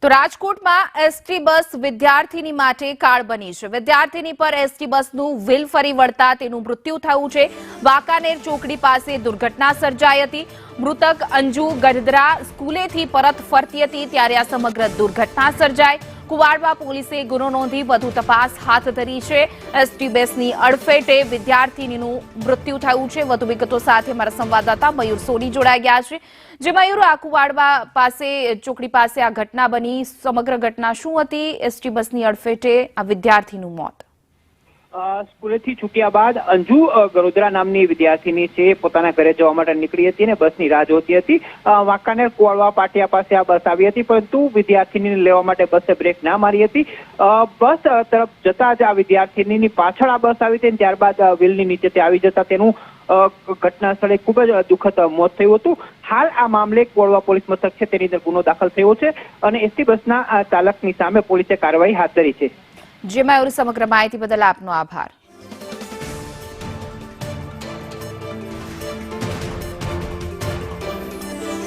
તો રાજકોટમાં ST bus વિદ્યાર્થીની માટે કાળ બની છે। વિદ્યાર્થીની પર એસટી બસનું વ્હીલ ફરી વળતા તેનું મૃત્યુ થયું છે। વાંકાનેર ચોકડી પાસે દુર્ઘટના સર્જાઈ હતી। મૃતક અંજુ ગઢદરા સ્કૂલેથી પરત ફરતી હતી ત્યારે આ સમગ્ર દુર્ઘટના સર્જાઈ। કુવાડવા પોલીસે ગુનો નોંધી વધુ તપાસ હાથ ધરી છે। એસટી બસની અડફેટે વિદ્યાર્થીનીનું મૃત્યુ થયું છે। વધુ વિગતો સાથે અમારા સંવાદદાતા મયુર સોની જોડાઈ ગયા છે। જે મયુર, આ કુવાડવા પાસે ચોકડી પાસે આ ઘટના બની, સમગ્ર ઘટના શું હતી? એસટી બસની અડફેટે આ વિદ્યાર્થીનું મોત। સ્કૂલેથી છૂટ્યા બાદ અંજુ ગરોદરા નામની વિદ્યાર્થીની છે પોતાના ઘરે જવા માટે નીકળી હતી અને બસની રાહ જોતી હતી। વાંકાનેર કુવાડવા પાટિયા પાસે આ બસ આવી હતી, પરંતુ વિદ્યાર્થીનીને લેવા માટે બસે બ્રેક ના મારી હતી। બસ તરફ જતા જ આ વિદ્યાર્થીની પાછળ આ બસ આવી હતી, ત્યારબાદ વ્હીલની નીચેથી આવી જતા તેનું ઘટના સ્થળે ખૂબ જ દુઃખદ મોત થયું હતું। હાલ આ મામલે કુવાડવા પોલીસ મથક છે તેની અંદર ગુનો દાખલ થયો છે અને એસટી બસના ચાલકની સામે પોલીસે કાર્યવાહી હાથ ધરી છે। જે મયુર, સમગ્ર માહિતી બદલ આપનો આભાર।